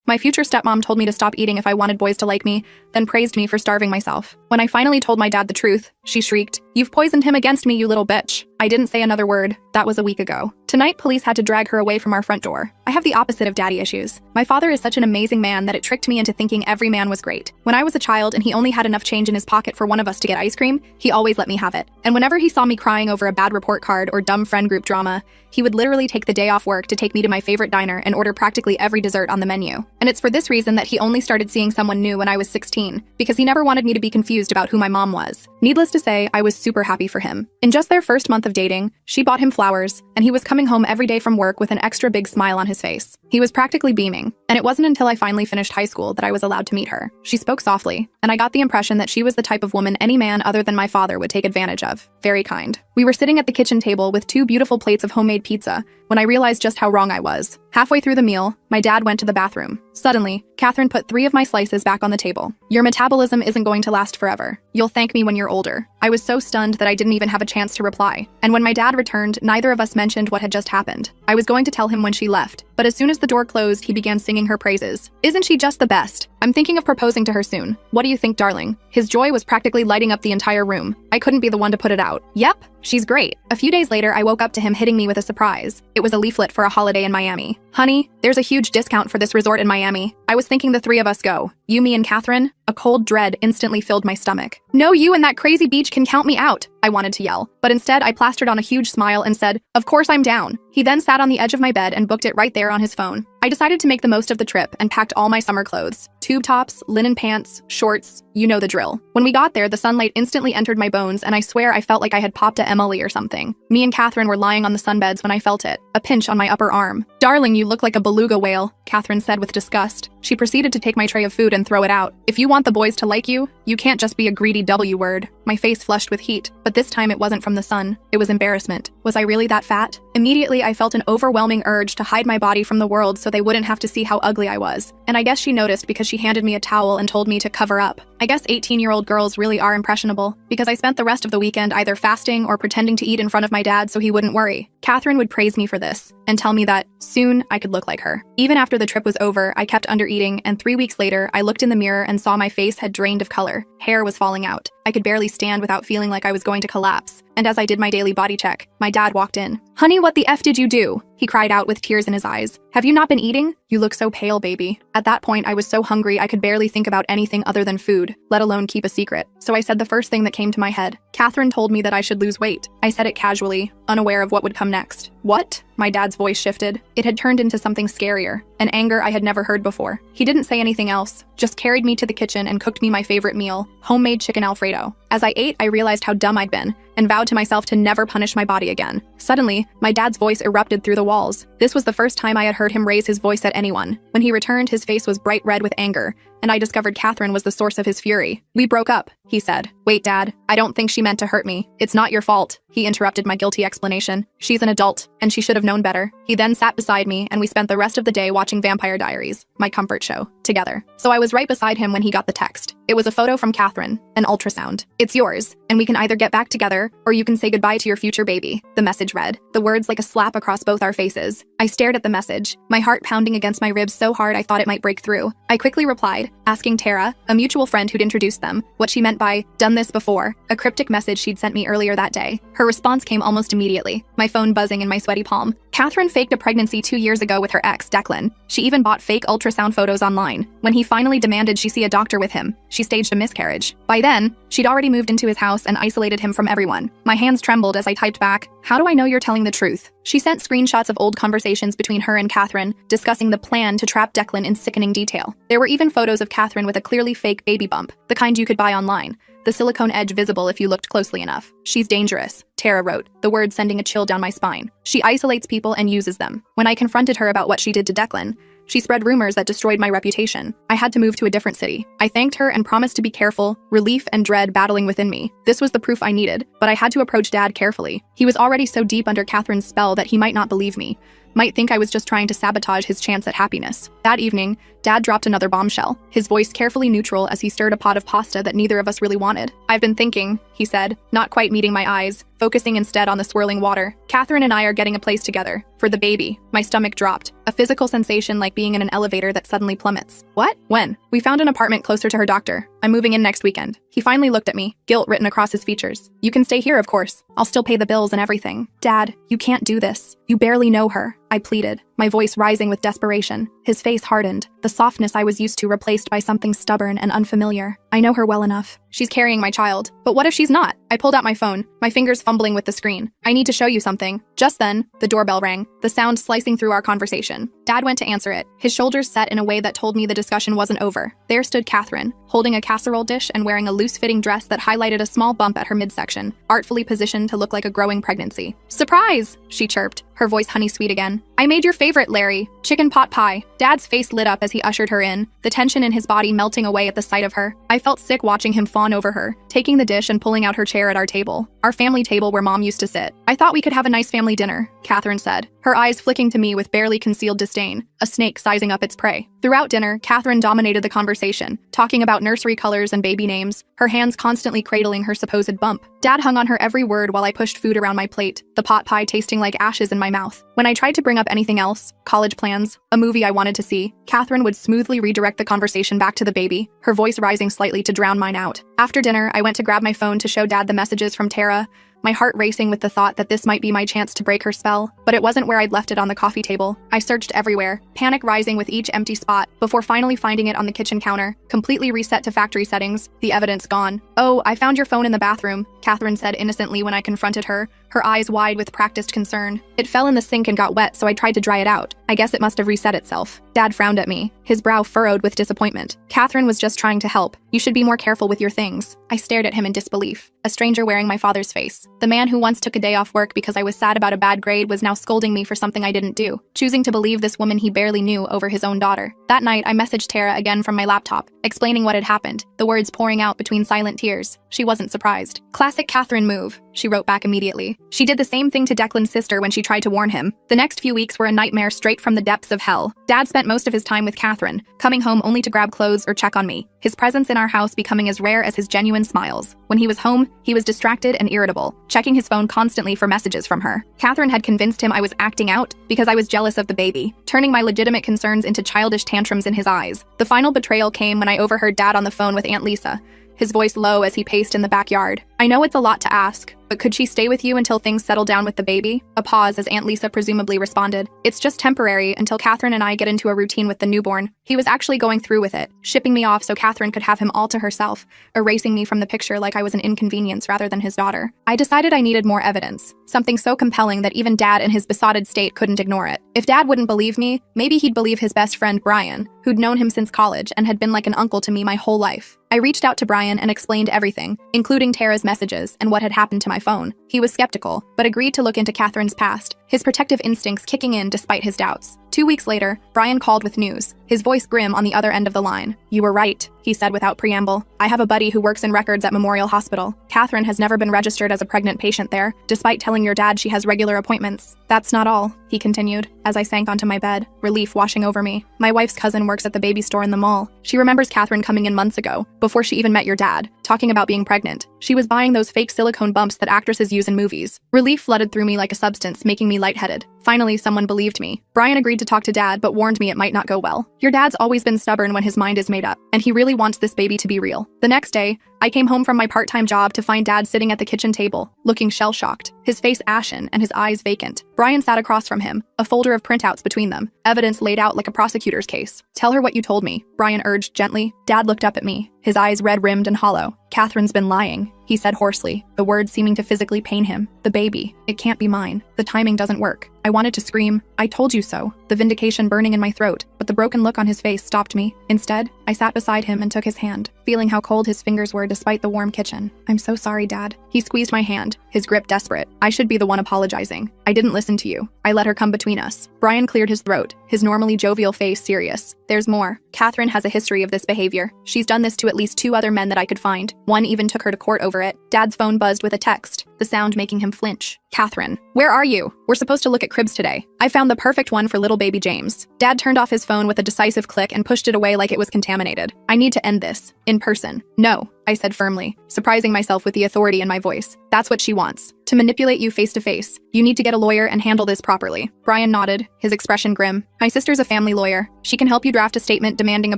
My future stepmom told me to stop eating if I wanted boys to like me, then praised me for starving myself. When I finally told my dad the truth, she shrieked, "You've poisoned him against me, you little bitch." I didn't say another word. That was a week ago. Tonight, police had to drag her away from our front door. I have the opposite of daddy issues. My father is such an amazing man that it tricked me into thinking every man was great. When I was a child and he only had enough change in his pocket for one of us to get ice cream, he always let me have it. And whenever he saw me crying over a bad report card or dumb friend group drama, he would literally take the day off work to take me to my favorite diner and order practically every dessert on the menu. And it's for this reason that he only started seeing someone new when I was 16, because he never wanted me to be confused about who my mom was. Needless to say, I was super happy for him. In just their first month of dating, she bought him flowers, and he was coming home every day from work with an extra big smile on his face. He was practically beaming, and it wasn't until I finally finished high school that I was allowed to meet her. She spoke softly, and I got the impression that she was the type of woman any man other than my father would take advantage of. Very kind. We were sitting at the kitchen table with 2 beautiful plates of homemade pizza when I realized just how wrong I was. Halfway through the meal, my dad went to the bathroom. Suddenly, Catherine put 3 of my slices back on the table. "Your metabolism isn't going to last forever. You'll thank me when you're older." I was so stunned that I didn't even have a chance to reply. And when my dad returned, neither of us mentioned what had just happened. I was going to tell him when she left, but as soon as the door closed, he began singing her praises. "Isn't she just the best? I'm thinking of proposing to her soon. What do you think, darling?" His joy was practically lighting up the entire room. I couldn't be the one to put it out. "Yep, she's great." A few days later, I woke up to him hitting me with a surprise. It was a leaflet for a holiday in Miami. "Honey, there's a huge discount for this resort in Miami. I was thinking the 3 of us go. You, me, and Catherine." A cold dread instantly filled my stomach. "No, you and that crazy beach can count me out," I wanted to yell. But instead, I plastered on a huge smile and said, "Of course I'm down." He then sat on the edge of my bed and booked it right there on his phone. I decided to make the most of the trip and packed all my summer clothes. Tube tops, linen pants, shorts, you know the drill. When we got there, the sunlight instantly entered my bones, and I swear I felt like I had popped a Emily or something. Me and Catherine were lying on the sunbeds when I felt it, a pinch on my upper arm. "Darling, you look like a beluga whale," Catherine said with disgust. She proceeded to take my tray of food and throw it out. "If you want the boys to like you, you can't just be a greedy W word." My face flushed with heat, but this time it wasn't from the sun. It was embarrassment. Was I really that fat? Immediately, I felt an overwhelming urge to hide my body from the world so they wouldn't have to see how ugly I was. And I guess she noticed because she handed me a towel and told me to cover up. I guess 18-year-old girls really are impressionable, because I spent the rest of the weekend either fasting or pretending to eat in front of my dad so he wouldn't worry. Catherine would praise me for this and tell me that soon I could look like her. Even after the trip was over, I kept under-eating, and 3 weeks later, I looked in the mirror and saw my face had drained of color. Hair was falling out. I could barely stand without feeling like I was going to collapse. And as I did my daily body check, my dad walked in. "Honey, what the F did you do?" he cried out with tears in his eyes. "Have you not been eating? You look so pale, baby." At that point, I was so hungry I could barely think about anything other than food, let alone keep a secret. So I said the first thing that came to my head. Catherine told me that I should lose weight. I said it casually, unaware of what would come next. "What?" My dad's voice shifted. It had turned into something scarier, an anger I had never heard before. He didn't say anything else, just carried me to the kitchen and cooked me my favorite meal, homemade chicken Alfredo. As I ate, I realized how dumb I'd been, and vowed to myself to never punish my body again. Suddenly, my dad's voice erupted through the walls. This was the first time I had heard him raise his voice at anyone. When he returned, his face was bright red with anger, and I discovered Catherine was the source of his fury. "We broke up," he said. "Wait, Dad, I don't think she meant to hurt me. It's not your fault," he interrupted my guilty explanation. "She's an adult, and she should have known better." He then sat beside me, and we spent the rest of the day watching Vampire Diaries, my comfort show, together. So I was right beside him when he got the text. It was a photo from Catherine, an ultrasound. "It's yours, and we can either get back together, or you can say goodbye to your future baby," the message read, the words like a slap across both our faces. I stared at the message, my heart pounding against my ribs so hard I thought it might break through. I quickly replied, asking Tara, a mutual friend who'd introduced them, what she meant by "done this before," a cryptic message she'd sent me earlier that day. Her response came almost immediately, my phone buzzing in my sweaty palm. Catherine faked a pregnancy 2 years ago with her ex, Declan. She even bought fake ultrasound photos online. When he finally demanded she see a doctor with him, she staged a miscarriage. By then, she'd already moved into his house and isolated him from everyone. My hands trembled as I typed back, "How do I know you're telling the truth?" She sent screenshots of old conversations between her and Catherine, discussing the plan to trap Declan in sickening detail. There were even photos of Catherine with a clearly fake baby bump, the kind you could buy online, the silicone edge visible if you looked closely enough. "She's dangerous," Tara wrote, the words sending a chill down my spine. "She isolates people and uses them." When I confronted her about what she did to Declan, she spread rumors that destroyed my reputation. I had to move to a different city. I thanked her and promised to be careful, relief and dread battling within me. This was the proof I needed, but I had to approach Dad carefully. He was already so deep under Catherine's spell that he might not believe me, might think I was just trying to sabotage his chance at happiness. That evening, Dad dropped another bombshell, his voice carefully neutral as he stirred a pot of pasta that neither of us really wanted. "I've been thinking," he said, not quite meeting my eyes, focusing instead on the swirling water. "Catherine and I are getting a place together. For the baby. My stomach dropped. A physical sensation like being in an elevator that suddenly plummets. What? When? We found an apartment closer to her doctor. I'm moving in next weekend. He finally looked at me, guilt written across his features. You can stay here, of course. I'll still pay the bills and everything. Dad, you can't do this. You barely know her. I pleaded, my voice rising with desperation. His face hardened, the softness I was used to replaced by something stubborn and unfamiliar. I know her well enough. She's carrying my child. But what if she's not? I pulled out my phone, my fingers fumbling with the screen. I need to show you something. Just then, the doorbell rang, the sound slicing through our conversation. Dad went to answer it, his shoulders set in a way that told me the discussion wasn't over. There stood Catherine, holding a casserole dish and wearing a loose-fitting dress that highlighted a small bump at her midsection, artfully positioned to look like a growing pregnancy. Surprise! She chirped, her voice honey-sweet again. I made your favorite, Larry. Chicken pot pie. Dad's face lit up as he ushered her in, the tension in his body melting away at the sight of her. I felt sick watching him fawn over her, taking the dish and pulling out her chair at our table. Our family table where Mom used to sit. I thought we could have a nice family dinner, Catherine said, her eyes flicking to me with barely concealed disdain, a snake sizing up its prey. Throughout dinner, Catherine dominated the conversation, talking about nursery colors and baby names, her hands constantly cradling her supposed bump. Dad hung on her every word while I pushed food around my plate, the pot pie tasting like ashes in my mouth. When I tried to bring up anything else, college plans, a movie I wanted to see, Catherine would smoothly redirect the conversation back to the baby, her voice rising slightly to drown mine out. After dinner, I went to grab my phone to show Dad the messages from Tara, my heart racing with the thought that this might be my chance to break her spell. But it wasn't where I'd left it on the coffee table. I searched everywhere, panic rising with each empty spot, before finally finding it on the kitchen counter, completely reset to factory settings, the evidence gone. Oh, I found your phone in the bathroom, Catherine said innocently when I confronted her, her eyes wide with practiced concern. It fell in the sink and got wet, so I tried to dry it out. I guess it must have reset itself. Dad frowned at me, his brow furrowed with disappointment. Catherine was just trying to help. You should be more careful with your things. I stared at him in disbelief, a stranger wearing my father's face. The man who once took a day off work because I was sad about a bad grade was now scolding me for something I didn't do, choosing to believe this woman he barely knew over his own daughter. That night, I messaged Tara again from my laptop, explaining what had happened, the words pouring out between silent tears. She wasn't surprised. Classic Catherine move, she wrote back immediately. She did the same thing to Declan's sister when she tried to warn him. The next few weeks were a nightmare straight from the depths of hell. Dad spent most of his time with Catherine, coming home only to grab clothes or check on me, his presence in our house becoming as rare as his genuine smiles. When he was home, he was distracted and irritable, checking his phone constantly for messages from her. Catherine had convinced him I was acting out because I was jealous of the baby, turning my legitimate concerns into childish tantrums in his eyes. The final betrayal came when I overheard Dad on the phone with Aunt Lisa, his voice low as he paced in the backyard. I know it's a lot to ask, but could she stay with you until things settle down with the baby? A pause as Aunt Lisa presumably responded. It's just temporary until Catherine and I get into a routine with the newborn. He was actually going through with it, shipping me off so Catherine could have him all to herself, erasing me from the picture like I was an inconvenience rather than his daughter. I decided I needed more evidence, something so compelling that even Dad in his besotted state couldn't ignore it. If Dad wouldn't believe me, maybe he'd believe his best friend Brian, who'd known him since college and had been like an uncle to me my whole life. I reached out to Brian and explained everything, including Tara's messages and what had happened to my phone. He was skeptical, but agreed to look into Catherine's past, his protective instincts kicking in despite his doubts. 2 weeks later, Brian called with news, his voice grim on the other end of the line. You were right, he said without preamble. I have a buddy who works in records at Memorial Hospital. Catherine has never been registered as a pregnant patient there, despite telling your dad she has regular appointments. That's not all, he continued, as I sank onto my bed, relief washing over me. My wife's cousin works at the baby store in the mall. She remembers Catherine coming in months ago, before she even met your dad, talking about being pregnant. She was buying those fake silicone bumps that actresses use in movies. Relief flooded through me like a substance, making me lightheaded. Finally, someone believed me. Brian agreed to talk to Dad, but warned me it might not go well. Your dad's always been stubborn when his mind is made up, and he really wants this baby to be real. The next day, I came home from my part-time job to find Dad sitting at the kitchen table, looking shell-shocked, his face ashen and his eyes vacant. Brian sat across from him, a folder of printouts between them, evidence laid out like a prosecutor's case. Tell her what you told me, Brian urged gently. Dad looked up at me, his eyes red-rimmed and hollow. Catherine's been lying, he said hoarsely, the words seeming to physically pain him. The baby. It can't be mine. The timing doesn't work. I wanted to scream, I told you so, the vindication burning in my throat, but the broken look on his face stopped me. Instead, I sat beside him and took his hand, feeling how cold his fingers were despite the warm kitchen. I'm so sorry, Dad. He squeezed my hand, his grip desperate. I should be the one apologizing. I didn't listen to you. I let her come between us. Brian cleared his throat, his normally jovial face serious. There's more. Catherine has a history of this behavior. She's done this to at least 2 other men that I could find. One even took her to court over it. Dad's phone buzzed with a text, the sound making him flinch. Catherine, where are you? We're supposed to look at cribs today. I found the perfect one for little baby James. Dad turned off his phone with a decisive click and pushed it away like it was contaminated. I need to end this. In person. No, I said firmly, surprising myself with the authority in my voice. That's what she wants. To manipulate you face to face. You need to get a lawyer and handle this properly. Brian nodded, his expression grim. My sister's a family lawyer. She can help you draft a statement demanding a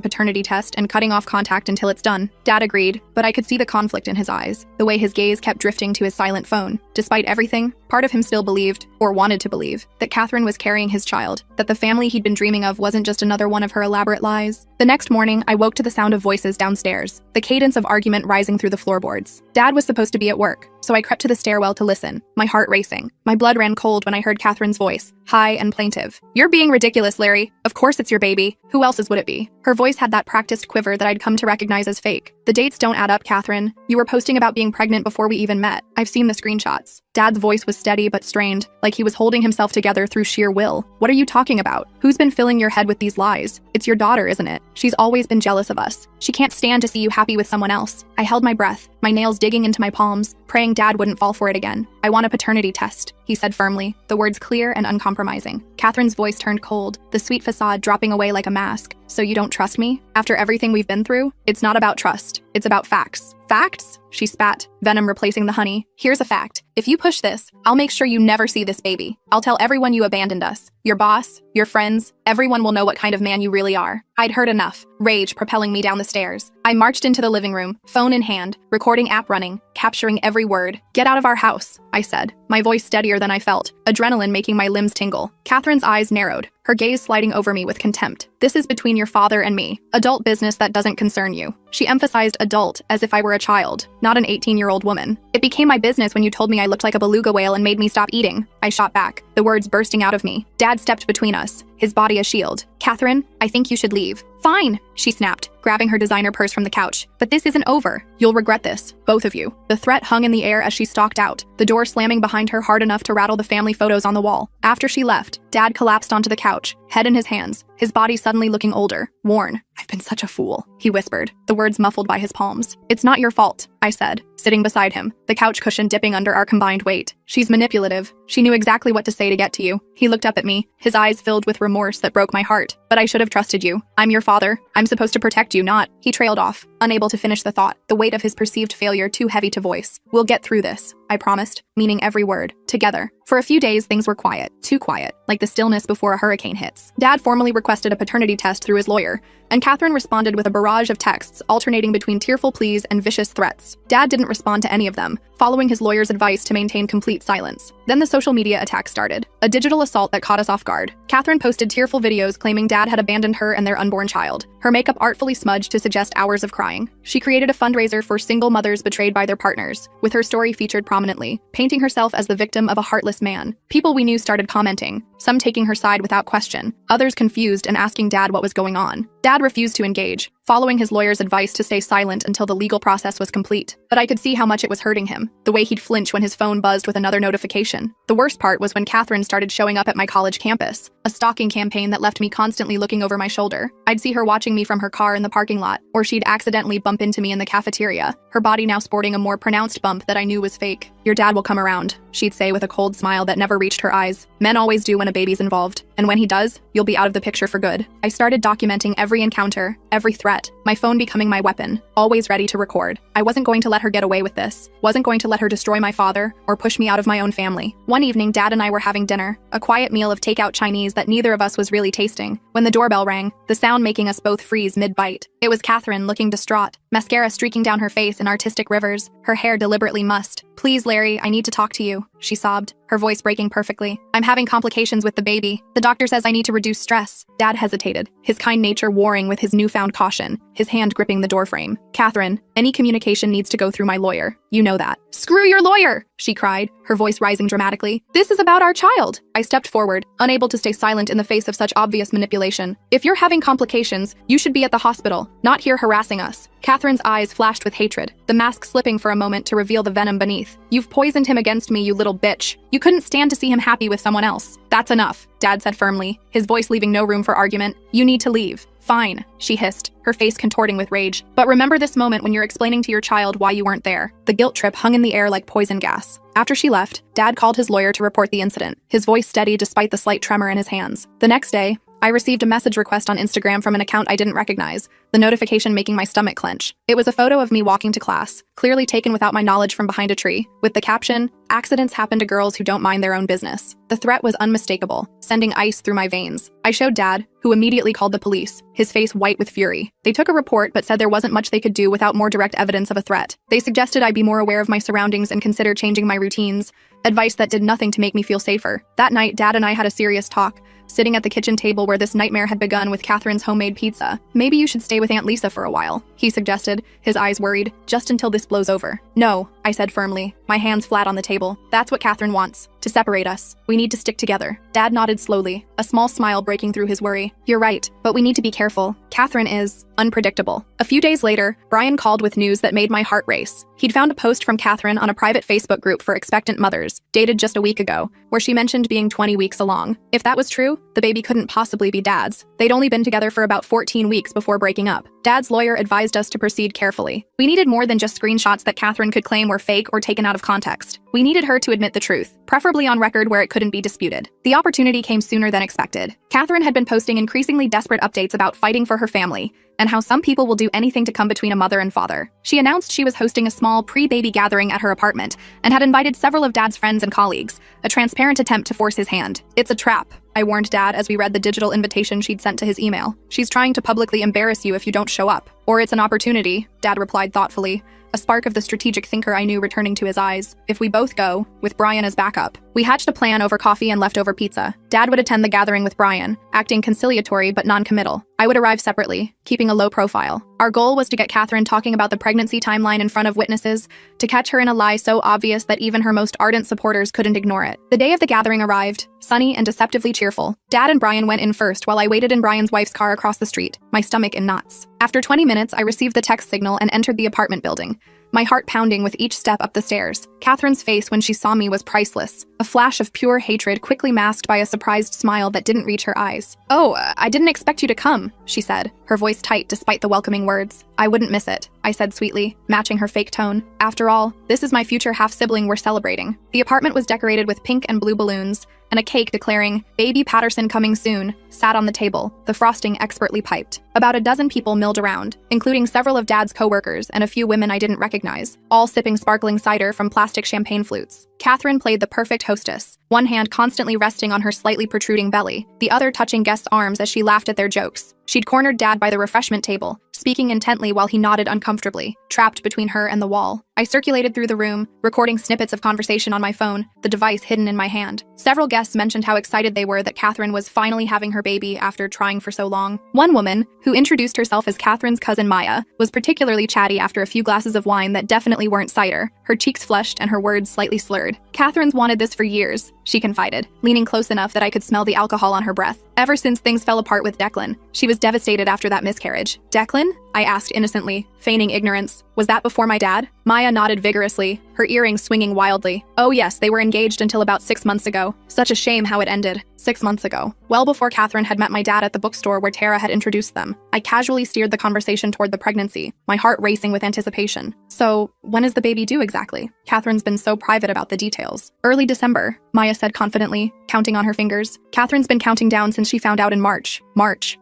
paternity test and cutting off contact until it's done. Dad agreed, but I could see the conflict in his eyes, the way his gaze kept drifting to his silent phone. Despite everything, part of him still believed, or wanted to believe, that Catherine was carrying his child, that the family he'd been dreaming of wasn't just another one of her elaborate lies. The next morning, I woke to the sound of voices downstairs, the cadence of argument rising through the floorboards. Dad was supposed to be at work, so I crept to the stairwell to listen, my heart racing. My blood ran cold when I heard Catherine's voice, high and plaintive. You're being ridiculous, Larry. Of course it's your baby. Who else's would it be? Her voice had that practiced quiver that I'd come to recognize as fake. The dates don't add up, Catherine. You were posting about being pregnant before we even met. I've seen the screenshots. Dad's voice was steady but strained, like he was holding himself together through sheer will. What are you talking about? Who's been filling your head with these lies? It's your daughter, isn't it? She's always been jealous of us. She can't stand to see you happy with someone else. I held my breath, my nails digging into my palms, praying Dad wouldn't fall for it again. I want a paternity test, he said firmly, the words clear and uncompromising. Catherine's voice turned cold, the sweet facade dropping away like a mask. So you don't trust me? After everything we've been through? It's not about trust. It's about facts. Facts? She spat, venom replacing the honey. Here's a fact. If you push this, I'll make sure you never see this baby. I'll tell everyone you abandoned us. Your boss, your friends, everyone will know what kind of man you really are. I'd heard enough, rage propelling me down the stairs. I marched into the living room, phone in hand, recording app running, capturing every word. Get out of our house, I said, my voice steadier than I felt, adrenaline making my limbs tingle. Catherine's eyes narrowed, her gaze sliding over me with contempt. This is between your father and me. Adult business that doesn't concern you. She emphasized adult as if I were a child, not an 18-year-old woman. It became my business when you told me I looked like a beluga whale and made me stop eating. I shot back, the words bursting out of me. Dad stepped between us, his body a shield. Catherine, I think you should leave. Fine, she snapped, grabbing her designer purse from the couch. But this isn't over. You'll regret this, both of you. The threat hung in the air as she stalked out, the door slamming behind her hard enough to rattle the family photos on the wall. After she left, Dad collapsed onto the couch, head in his hands, his body suddenly looking older, worn. I've been such a fool, he whispered, the words muffled by his palms. It's not your fault, I said, sitting beside him, the couch cushion dipping under our combined weight. She's manipulative. She knew exactly what to say to get to you. He looked up at me, his eyes filled with remorse that broke my heart. But I should have trusted you. I'm your father. I'm supposed to protect you, not. He trailed off, unable to finish the thought, the weight of his perceived failure too heavy to voice. We'll get through this, I promised, meaning every word, together. For a few days, things were quiet, too quiet, like the stillness before a hurricane hits. Dad formally requested a paternity test through his lawyer, and Catherine responded with a barrage of texts alternating between tearful pleas and vicious threats. Dad didn't respond to any of them, following his lawyer's advice to maintain complete silence. Then the social media attack started, a digital assault that caught us off guard. Catherine posted tearful videos claiming Dad had abandoned her and their unborn child, her makeup artfully smudged to suggest hours of crying. She created a fundraiser for single mothers betrayed by their partners, with her story featured prominently, painting herself as the victim of a heartless man. People we knew started commenting, some taking her side without question, others confused and asking Dad what was going on. Dad refused to engage, following his lawyer's advice to stay silent until the legal process was complete. But I could see how much it was hurting him, the way he'd flinch when his phone buzzed with another notification. The worst part was when Catherine started showing up at my college campus, a stalking campaign that left me constantly looking over my shoulder. I'd see her watching me from her car in the parking lot, or she'd accidentally bump into me in the cafeteria, her body now sporting a more pronounced bump that I knew was fake. Your dad will come around, she'd say with a cold smile that never reached her eyes. Men always do when a baby's involved, and when he does, you'll be out of the picture for good. I started documenting every encounter, every threat, my phone becoming my weapon, always ready to record. I wasn't going to let her get away with this, wasn't going to let her destroy my father, or push me out of my own family. One evening, Dad and I were having dinner, a quiet meal of takeout Chinese that neither of us was really tasting, when the doorbell rang, the sound making us both freeze mid-bite. It was Catherine, looking distraught, mascara streaking down her face in artistic rivers, her hair deliberately mussed. Please, Larry, I need to talk to you, she sobbed, her voice breaking perfectly. I'm having complications with the baby. The doctor says I need to reduce stress. Dad hesitated, his kind nature warring with his newfound caution, his hand gripping the doorframe. Catherine, any communication needs to go through my lawyer. You know that. Screw your lawyer, she cried, her voice rising dramatically. This is about our child. I stepped forward, unable to stay silent in the face of such obvious manipulation. If you're having complications, you should be at the hospital, not here harassing us. Catherine's eyes flashed with hatred, the mask slipping for a moment to reveal the venom beneath. You've poisoned him against me, you little bitch. You couldn't stand to see him happy with someone else. That's enough, Dad said firmly, his voice leaving no room for argument. You need to leave. Fine, she hissed, her face contorting with rage. But remember this moment when you're explaining to your child why you weren't there. The guilt trip hung in the air like poison gas. After she left, Dad called his lawyer to report the incident, his voice steady despite the slight tremor in his hands. The next day, I received a message request on Instagram from an account I didn't recognize, the notification making my stomach clench. It was a photo of me walking to class, clearly taken without my knowledge from behind a tree, with the caption, "Accidents happen to girls who don't mind their own business." The threat was unmistakable, sending ice through my veins. I showed Dad, who immediately called the police, his face white with fury. They took a report but said there wasn't much they could do without more direct evidence of a threat. They suggested I be more aware of my surroundings and consider changing my routines, advice that did nothing to make me feel safer. That night, Dad and I had a serious talk, sitting at the kitchen table where this nightmare had begun with Catherine's homemade pizza. "Maybe you should stay with Aunt Lisa for a while," he suggested, his eyes worried, "just until this blows over." "No," I said firmly, my hands flat on the table. "That's what Catherine wants, to separate us. We need to stick together." Dad nodded slowly, a small smile breaking through his worry. "You're right, but we need to be careful. Catherine is unpredictable." A few days later, Brian called with news that made my heart race. He'd found a post from Catherine on a private Facebook group for expectant mothers, dated just a week ago, where she mentioned being 20 weeks along. If that was true, the baby couldn't possibly be Dad's. They'd only been together for about 14 weeks before breaking up. Dad's lawyer advised us to proceed carefully. We needed more than just screenshots that Catherine could claim were fake or taken out of context. We needed her to admit the truth, preferably on record where it couldn't be disputed. The opportunity came sooner than expected. Catherine had been posting increasingly desperate updates about fighting for her family, and how some people will do anything to come between a mother and father. She announced she was hosting a small pre-baby gathering at her apartment, and had invited several of Dad's friends and colleagues, a transparent attempt to force his hand. "It's a trap," I warned Dad as we read the digital invitation she'd sent to his email. "She's trying to publicly embarrass you if you don't show up." "Or it's an opportunity," Dad replied thoughtfully, a spark of the strategic thinker I knew returning to his eyes. "If we both go, with Brian as backup." We hatched a plan over coffee and leftover pizza. Dad would attend the gathering with Brian, acting conciliatory but non-committal. I would arrive separately, keeping a low profile. Our goal was to get Catherine talking about the pregnancy timeline in front of witnesses, to catch her in a lie so obvious that even her most ardent supporters couldn't ignore it. The day of the gathering arrived, sunny and deceptively cheerful. Dad and Brian went in first while I waited in Brian's wife's car across the street, my stomach in knots. After 20 minutes, I received the text signal and entered the apartment building, my heart pounding with each step up the stairs. Catherine's face when she saw me was priceless, a flash of pure hatred quickly masked by a surprised smile that didn't reach her eyes. "Oh, I didn't expect you to come," she said, her voice tight despite the welcoming words. "I wouldn't miss it," I said sweetly, matching her fake tone. "After all, this is my future half-sibling we're celebrating." The apartment was decorated with pink and blue balloons, and a cake declaring, "Baby Patterson coming soon," sat on the table, the frosting expertly piped. About a dozen people milled around, including several of Dad's co-workers and a few women I didn't recognize, all sipping sparkling cider from plastic champagne flutes. Catherine played the perfect hostess, one hand constantly resting on her slightly protruding belly, the other touching guests' arms as she laughed at their jokes. She'd cornered Dad by the refreshment table, speaking intently while he nodded uncomfortably, trapped between her and the wall. I circulated through the room, recording snippets of conversation on my phone, the device hidden in my hand. Several guests mentioned how excited they were that Catherine was finally having her baby after trying for so long. One woman, who introduced herself as Catherine's cousin Maya, was particularly chatty after a few glasses of wine that definitely weren't cider, her cheeks flushed and her words slightly slurred. "Catherine's wanted this for years," she confided, leaning close enough that I could smell the alcohol on her breath. "Ever since things fell apart with Declan. She was devastated after that miscarriage." "Declan?" I asked innocently, feigning ignorance. "Was that before my dad?" Maya nodded vigorously, her earrings swinging wildly. "Oh yes, they were engaged until about 6 months ago. Such a shame how it ended. 6 months ago. Well before Catherine had met my dad at the bookstore where Tara had introduced them." I casually steered the conversation toward the pregnancy, my heart racing with anticipation. "So, when is the baby due exactly?" Catherine's been so private about the details. "Early December," Maya said confidently, counting on her fingers. Catherine's been counting down since she found out in March.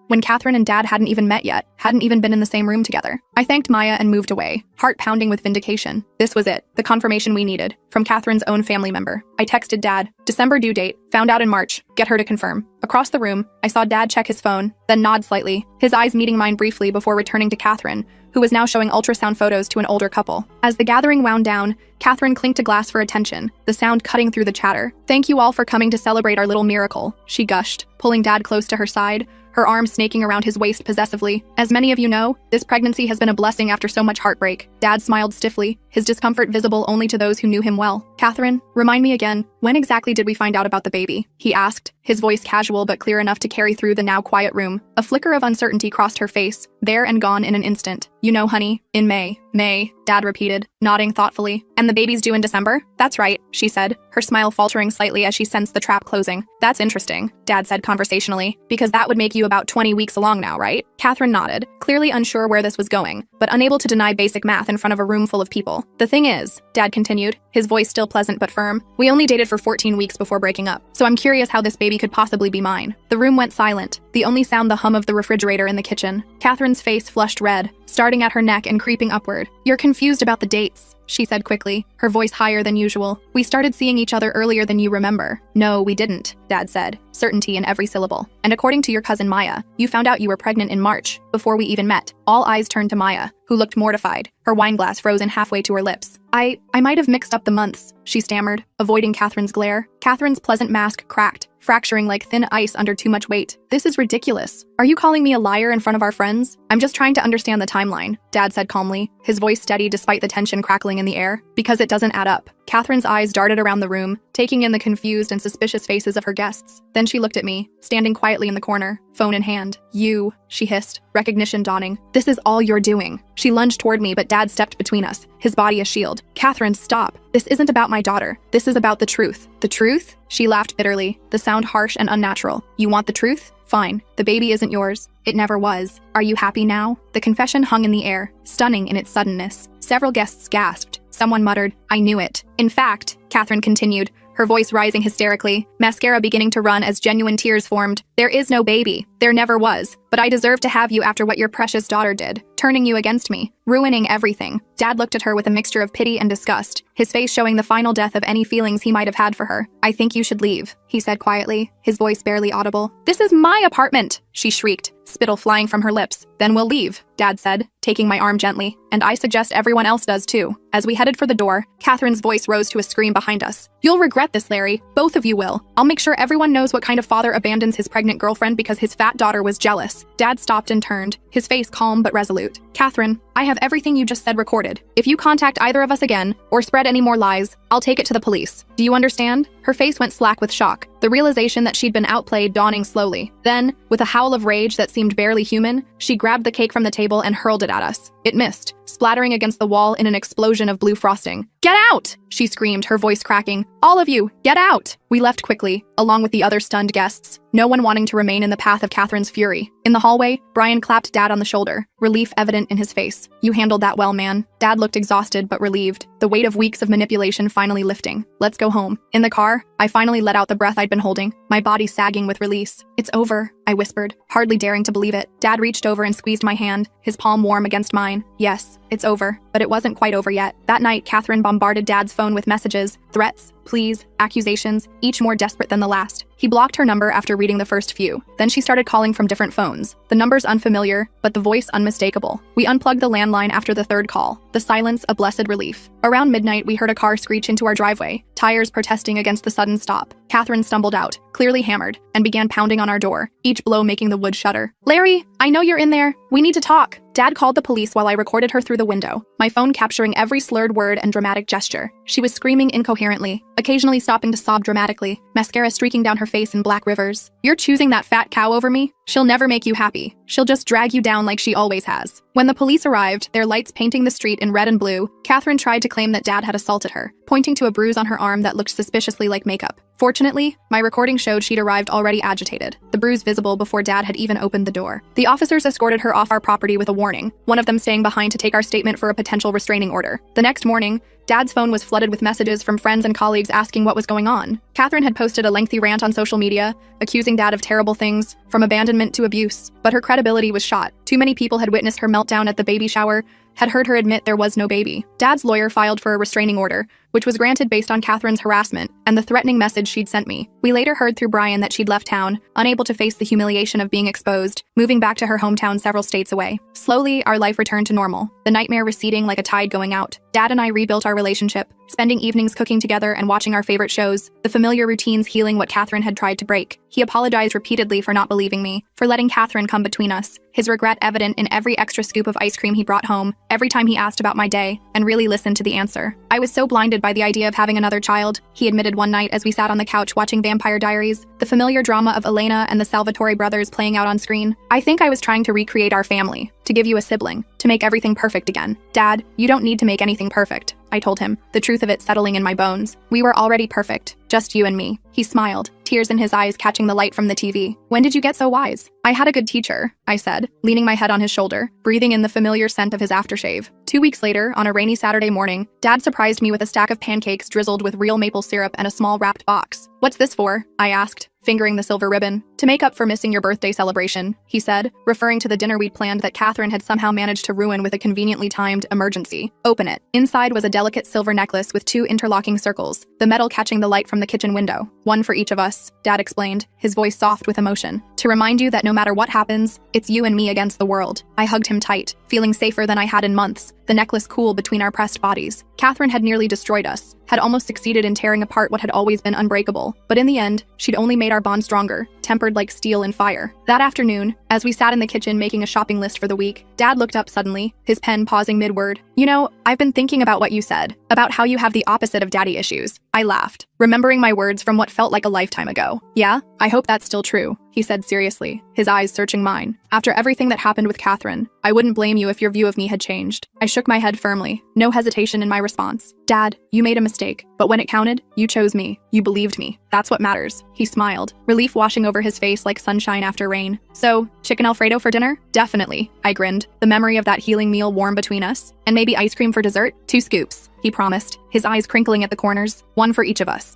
When Catherine and Dad hadn't even met yet, hadn't even been in the same room together. I thanked Maya and moved away, heart pounding with vindication. This was it, the confirmation we needed, from Catherine's own family member. I texted Dad, "December due date, found out in March, get her to confirm." Across the room, I saw Dad check his phone, then nod slightly, his eyes meeting mine briefly before returning to Catherine, who was now showing ultrasound photos to an older couple. As the gathering wound down, Catherine clinked a glass for attention, the sound cutting through the chatter. "Thank you all for coming to celebrate our little miracle," she gushed, pulling Dad close to her side, her arm snaking around his waist possessively. "As many of you know, this pregnancy has been a blessing after so much heartbreak." Dad smiled stiffly, his discomfort visible only to those who knew him well. "Catherine, remind me again, when exactly did we find out about the baby?" he asked, his voice casual but clear enough to carry through the now quiet room. A flicker of uncertainty crossed her face, there and gone in an instant. "You know, honey, in May." "May," Dad repeated, nodding thoughtfully. "And the baby's due in December?" "That's right," she said, her smile faltering slightly as she sensed the trap closing. "That's interesting," Dad said conversationally, "because that would make you about 20 weeks along now, right?" Catherine nodded, clearly unsure where this was going, but unable to deny basic math in front of a room full of people. "The thing is," Dad continued, his voice still still pleasant but firm. We only dated for 14 weeks before breaking up, so I'm curious how this baby could possibly be mine. The room went silent, the only sound the hum of the refrigerator in the kitchen. Catherine's face flushed red, starting at her neck and creeping upward. "You're confused about the dates," she said quickly, her voice higher than usual. "We started seeing each other earlier than you remember." "No, we didn't," Dad said, certainty in every syllable. "And according to your cousin Maya, you found out you were pregnant in March, before we even met." All eyes turned to Maya, who looked mortified, her wineglass frozen halfway to her lips. I might have mixed up the months," she stammered, avoiding Catherine's glare. Catherine's pleasant mask cracked, fracturing like thin ice under too much weight. "This is ridiculous. Are you calling me a liar in front of our friends?" "I'm just trying to understand the timeline," Dad said calmly, his voice steady despite the tension crackling in the air. "Because it doesn't add up." Catherine's eyes darted around the room, taking in the confused and suspicious faces of her guests. Then she looked at me, standing quietly in the corner, phone in hand. "You," she hissed, recognition dawning. "This is all you're doing." She lunged toward me, but Dad stepped between us, his body a shield. "Catherine, stop. This isn't about my daughter. This is about the truth." "The truth?" She laughed bitterly, the sound harsh and unnatural. "You want the truth? Fine. The baby isn't yours. It never was. Are you happy now?" The confession hung in the air, stunning in its suddenness. Several guests gasped. Someone muttered, "I knew it." "In fact," Catherine continued, her voice rising hysterically, mascara beginning to run as genuine tears formed, "there is no baby. There never was. But I deserve to have you after what your precious daughter did, turning you against me, ruining everything." Dad looked at her with a mixture of pity and disgust, his face showing the final death of any feelings he might have had for her. "I think you should leave," he said quietly, his voice barely audible. "This is my apartment," she shrieked, spittle flying from her lips. "Then we'll leave," Dad said, taking my arm gently. "And I suggest everyone else does too." As we headed for the door, Catherine's voice rose to a scream behind us. "You'll regret this, Larry. Both of you will. I'll make sure everyone knows what kind of father abandons his pregnant girlfriend because his fat daughter was jealous." Dad stopped and turned, his face calm but resolute. "Catherine, I have everything you just said recorded. If you contact either of us again, or spread any more lies, I'll take it to the police. Do you understand?" Her face went slack with shock, the realization that she'd been outplayed dawning slowly. Then, with a howl of rage that seemed barely human, she grabbed the cake from the table and hurled it at us. It missed, splattering against the wall in an explosion of blue frosting. "Get out!" she screamed, her voice cracking. "All of you, get out!" We left quickly, along with the other stunned guests, no one wanting to remain in the path of Catherine's fury. In the hallway, Brian clapped Dad on the shoulder, relief evident in his face. "You handled that well, man." Dad looked exhausted but relieved, the weight of weeks of manipulation finally lifting. "Let's go home." In the car, I finally let out the breath I'd been holding, my body sagging with release. "It's over," I whispered, hardly daring to believe it. Dad reached over and squeezed my hand, his palm warm against mine. "Yes, it's over." But it wasn't quite over yet. That night, Catherine bombarded Dad's phone with messages, threats, pleas, accusations, each more desperate than the last. He blocked her number after reading the first few. Then she started calling from different phones. The numbers unfamiliar, but the voice unmistakable. We unplugged the landline after the third call, the silence a blessed relief. Around midnight, we heard a car screech into our driveway, tires protesting against the sudden stop. Catherine stumbled out, clearly hammered, and began pounding on our door, each blow making the wood shudder. "Larry, I know you're in there. We need to talk." Dad called the police while I recorded her through the window, my phone capturing every slurred word and dramatic gesture. She was screaming incoherently, occasionally stopping to sob dramatically, mascara streaking down her face in black rivers. "You're choosing that fat cow over me? She'll never make you happy. She'll just drag you down like she always has." When the police arrived, their lights painting the street in red and blue, Catherine tried to claim that Dad had assaulted her, pointing to a bruise on her arm that looked suspiciously like makeup. Fortunately, my recording showed she'd arrived already agitated, the bruise visible before Dad had even opened the door. The officers escorted her off our property with a warning, one of them staying behind to take our statement for a potential restraining order. The next morning, Dad's phone was flooded with messages from friends and colleagues asking what was going on. Catherine had posted a lengthy rant on social media, accusing Dad of terrible things, from abandonment to abuse, but her credibility was shot. Too many people had witnessed her meltdown at the baby shower, had heard her admit there was no baby. Dad's lawyer filed for a restraining order, which was granted based on Catherine's harassment and the threatening message she'd sent me. We later heard through Brian that she'd left town, unable to face the humiliation of being exposed, moving back to her hometown several states away. Slowly, our life returned to normal, the nightmare receding like a tide going out. Dad and I rebuilt our relationship, spending evenings cooking together and watching our favorite shows, the familiar routines healing what Catherine had tried to break. He apologized repeatedly for not believing me, for letting Catherine come between us, his regret evident in every extra scoop of ice cream he brought home, every time he asked about my day, and really listened to the answer. "I was so blinded by the idea of having another child," he admitted one night as we sat on the couch watching Vampire Diaries, the familiar drama of Elena and the Salvatore brothers playing out on screen. "I think I was trying to recreate our family, to give you a sibling, to make everything perfect again." "Dad, you don't need to make anything perfect. I told him, the truth of it settling in my bones. We were already perfect, just you and me. He smiled, tears in his eyes catching the light from the TV. When did you get so wise? I had a good teacher, I said, leaning my head on his shoulder, breathing in the familiar scent of his aftershave. 2 weeks later, on a rainy Saturday morning, Dad surprised me with a stack of pancakes drizzled with real maple syrup and a small wrapped box. What's this for? I asked, fingering the silver ribbon. To make up for missing your birthday celebration, he said, referring to the dinner we'd planned that Catherine had somehow managed to ruin with a conveniently timed emergency. Open it. Inside was a delicate silver necklace with 2 interlocking circles, the metal catching the light from the kitchen window. One for each of us, Dad explained, his voice soft with emotion. To remind you that no matter what happens, it's you and me against the world. I hugged him tight, feeling safer than I had in months, the necklace cool between our pressed bodies. Catherine had nearly destroyed us, had almost succeeded in tearing apart what had always been unbreakable. But in the end, she'd only made our bond stronger, tempered like steel in fire. That afternoon, as we sat in the kitchen making a shopping list for the week, Dad looked up suddenly, his pen pausing mid-word. You know, I've been thinking about what you said, about how you have the opposite of daddy issues. I laughed, remembering my words from what felt like a lifetime ago. Yeah, I hope that's still true, he said seriously, his eyes searching mine. After everything that happened with Catherine, I wouldn't blame you if your view of me had changed. I shook my head firmly, no hesitation in my response. Dad, you made a mistake, but when it counted, you chose me. You believed me. That's what matters. He smiled, relief washing over his face like sunshine after rain. So, chicken Alfredo for dinner? Definitely, I grinned, the memory of that healing meal warm between us. And maybe ice cream for dessert? 2 scoops, he promised, his eyes crinkling at the corners, 1 for each of us.